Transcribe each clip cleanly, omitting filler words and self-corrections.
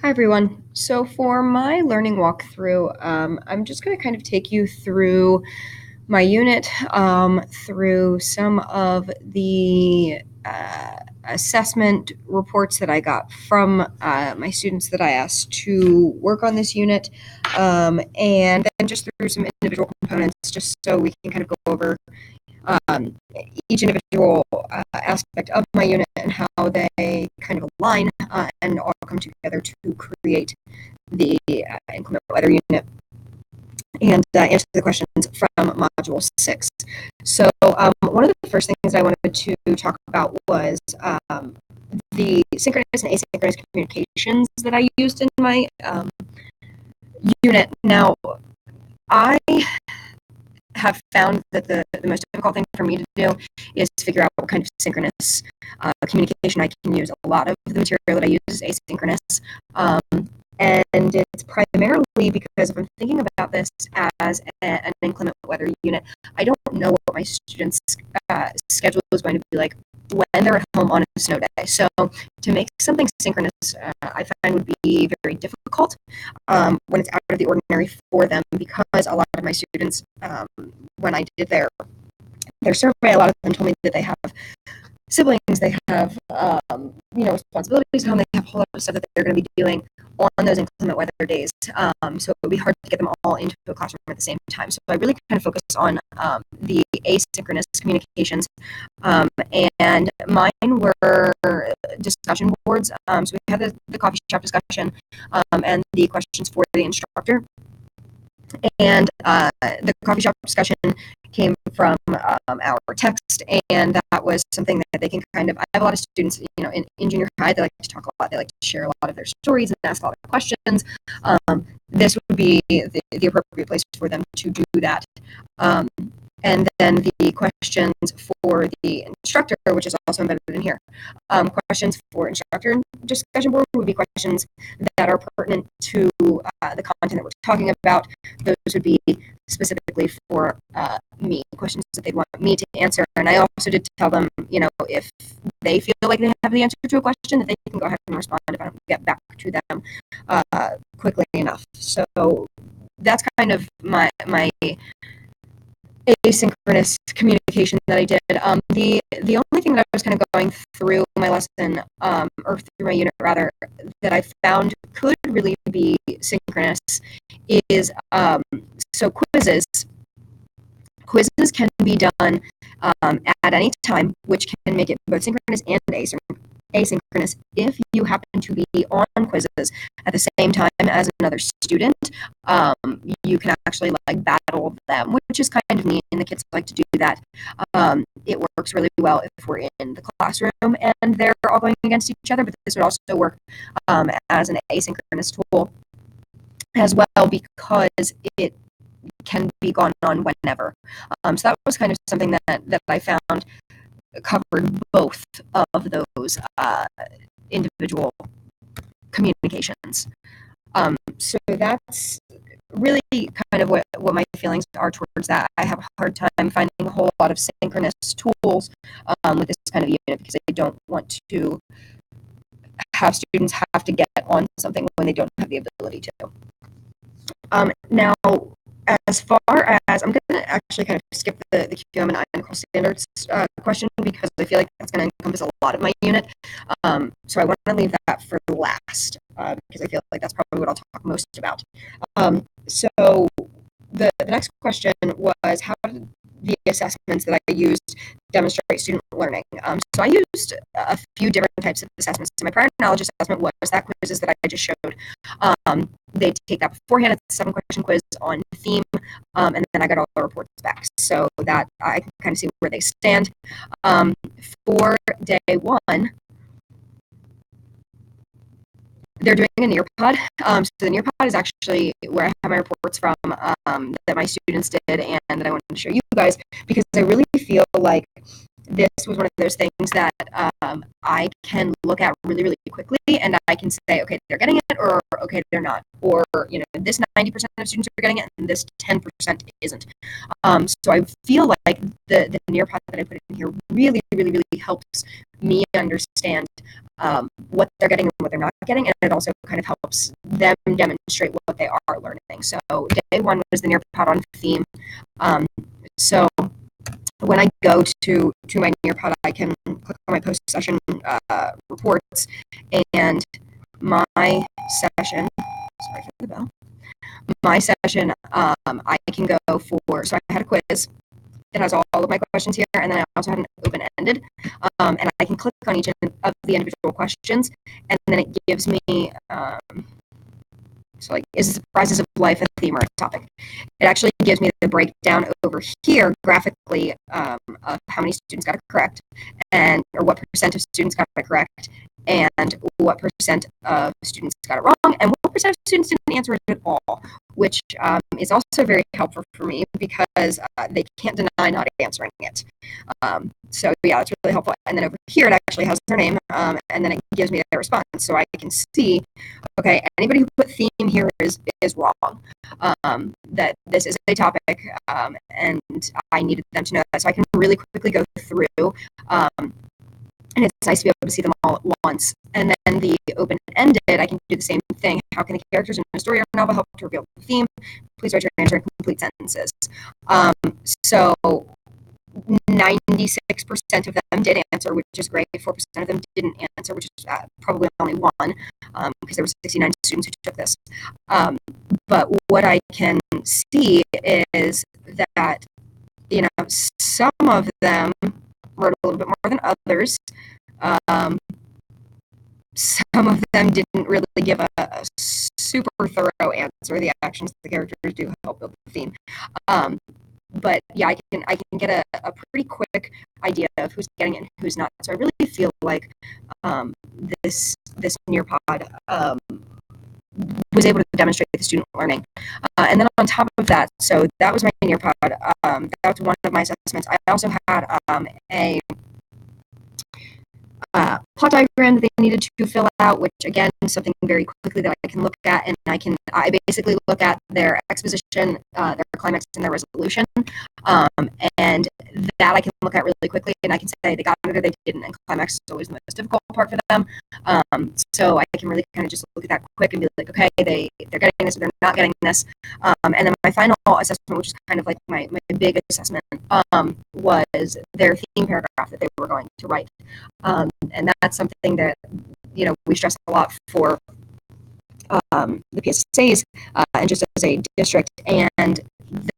Hi, everyone. So for my learning walkthrough, I'm just going to kind of take you through my unit, through some of the assessment reports that I got from my students that I asked to work on this unit, and then just through some individual components, just so we can kind of go over um, each individual aspect of my unit and how they kind of align and all come together to create the inclement weather unit and answer the questions from Module 6. So one of the first things I wanted to talk about was the synchronous and asynchronous communications that I used in my unit. Now, I have found that the most difficult thing for me to do is to figure out what kind of synchronous communication I can use. A lot of the material that I use is asynchronous, and it's primarily because if I'm thinking about this as an inclement weather unit, I don't know what my students' schedule is going to be like when they're at home on a snow day. So to make something synchronous, I find would be very difficult when it's out of the ordinary for them, because a lot of my students, when I did their survey, a lot of them told me that they have siblings, they have responsibilities at home, they have a whole lot of stuff that they're going to be doing on those inclement weather days. So it would be hard to get them all into a classroom at the same time. So I really kind of focus on the asynchronous communications, and mine were discussion boards. So we had the coffee shop discussion and the questions for the instructor. And the coffee shop discussion came from our text, and that was something that they can kind of. I have a lot of students, in junior high, they like to talk a lot. They like to share a lot of their stories and ask a lot of questions. This would be the appropriate place for them to do that. And then the questions for the instructor, which is also embedded in here. Questions for instructor discussion board would be questions that are pertinent to the content that we're talking about. Those would be specifically for me, questions that they'd want me to answer. And I also did tell them, if they feel like they have the answer to a question, that they can go ahead and respond if I don't get back to them quickly enough. So that's kind of my asynchronous communication that I did. The only thing that I was kind of going through my lesson, or through my unit rather, that I found could really be synchronous is so quizzes. Quizzes can be done at any time, which can make it both synchronous and asynchronous if you happen to be on quizzes at the same time as another student. You can actually battle them, which is kind of neat, and the kids like to do that. It works really well if we're in the classroom and they're all going against each other, but this would also work as an asynchronous tool as well, because it can be gone on whenever. So that was kind of something that I found covered both of those individual communications. So that's really kind of what my feelings are towards that. I have a hard time finding a whole lot of synchronous tools with this kind of unit, because I don't want to have students have to get on something when they don't have the ability to. Now, as far as, I'm going to actually kind of skip the QM and INCOL standards question, because I feel like that's going to encompass a lot of my unit. So I want to leave that for last, because I feel like that's probably what I'll talk most about. So the next question was, how did the assessments that I used demonstrate student learning? So I used a few different types of assessments. So my prior knowledge assessment was that quizzes that I just showed. They take that beforehand. It's a 7-question quiz on theme, and then I got all the reports back, so that I can kind of see where they stand. For day 1, they're doing a Nearpod. So the Nearpod is actually where I have my reports from that my students did and that I wanted to show you guys, because I really feel like this was one of those things that I can look at really, really quickly, and I can say, okay, they're getting it, or okay, they're not, or this 90% of students are getting it, and this 10% isn't. So I feel like the Nearpod that I put in here really, really, really helps me understand what they're getting and what they're not getting, and it also kind of helps them demonstrate what they are learning. So day one was the Nearpod on theme. So when I go to my Nearpod, I can click on my post-session reports, and my session, sorry for the bell, my session, I can go for, so I had a quiz that has all of my questions here, and then I also had an open-ended, and I can click on each of the individual questions, and then it gives me, so like, is the surprises of life a theme or a topic? It actually gives me the breakdown over here graphically of how many students got it correct, or what percent of students got it correct, and what percent of students got it wrong, and what percent of students didn't answer it at all, which is also very helpful for me because they can't deny not answering it. So yeah, it's really helpful. And then over here, it actually has their name, and then it gives me their response. So I can see, okay, anybody who put theme here is wrong. That this is a topic, and I needed them to know that. So I can really quickly go through, and it's nice to be able to see them all at once. And then the open-ended, I can do the same thing. How can the characters in a story or novel help to reveal the theme? Please write your answer in complete sentences. So 96% of them did answer, which is great. 4% of them didn't answer, which is probably only one, because there were 69 students who took this. But what I can see is that, some of them wrote a little bit more than others. Some of them didn't really give a super thorough answer. The actions the characters do help build the theme. But yeah, I can get a pretty quick idea of who's getting it and who's not. So I really feel like this Nearpod was able to demonstrate the student learning. And then on top of that, so that was my Nearpod. That was one of my assessments. I also had a plot diagram that they needed to fill out, which again is something very quickly that I can look at, and I basically look at their exposition, their climax, and their resolution, and that I can look at really quickly, and I can say they got it or they didn't, and climax is always the most difficult part for them. So I can really kind of just look at that quick and be like, okay, they're getting this or they're not getting this. And then my final assessment, which is kind of like my big assessment, was their theme paragraph that they were going to write. And that's something that, we stress a lot for the PSSAs and just as a district. And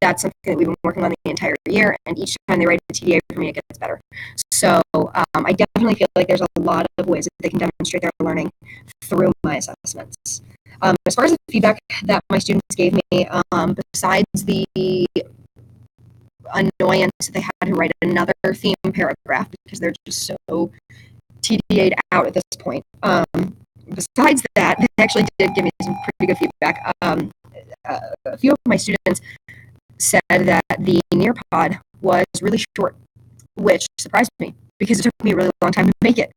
that's something that we've been working on the entire year. And each time they write a TDA for me, it gets better. So I definitely feel like there's a lot of ways that they can demonstrate their learning through my assessments. As far as the feedback that my students gave me, besides the annoyance that they had to write another theme paragraph because they're just so TDA'd out at this point. Besides that, they actually did give me some pretty good feedback. A few of my students said that the Nearpod was really short, which surprised me because it took me a really long time to make it.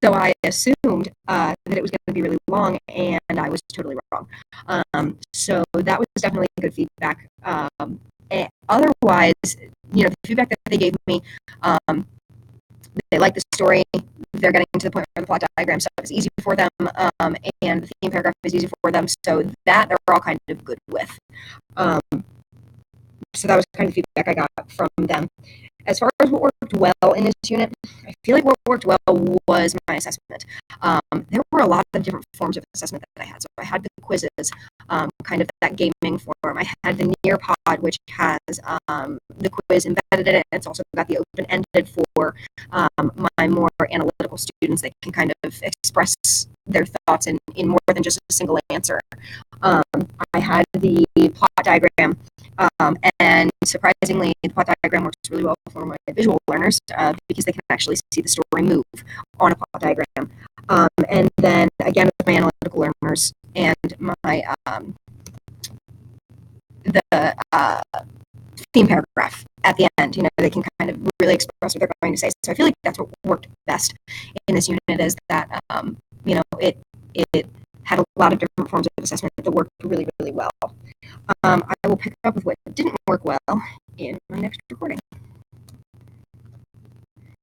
So I assumed that it was going to be really long, and I was totally wrong. So that was definitely good feedback. And otherwise, the feedback that they gave me, they like the story. They're getting to the point where the plot diagram stuff is easy for them, and the theme paragraph is easy for them. So that they're all kind of good with. So that was kind of the feedback I got from them. As far as what worked well in this unit, I feel like what worked well was my assessment. There were a lot of different forms of assessment that I had. So I had the quizzes, kind of that gaming form. I had the Nearpod, which has the quiz embedded in it. It's also got the open-ended for my more analytical students that can kind of express their thoughts in more than just a single answer. I had the plot diagram, and surprisingly, the plot diagram works really well for my visual learners because they can actually see the story move on a plot diagram. And then again, with my analytical learners and my theme paragraph at the end, they can kind of really express what they're going to say. So I feel like that's what worked best in this unit, is that it had a lot of different forms of assessment that worked really, really well. I will pick up with what didn't work well in my next recording.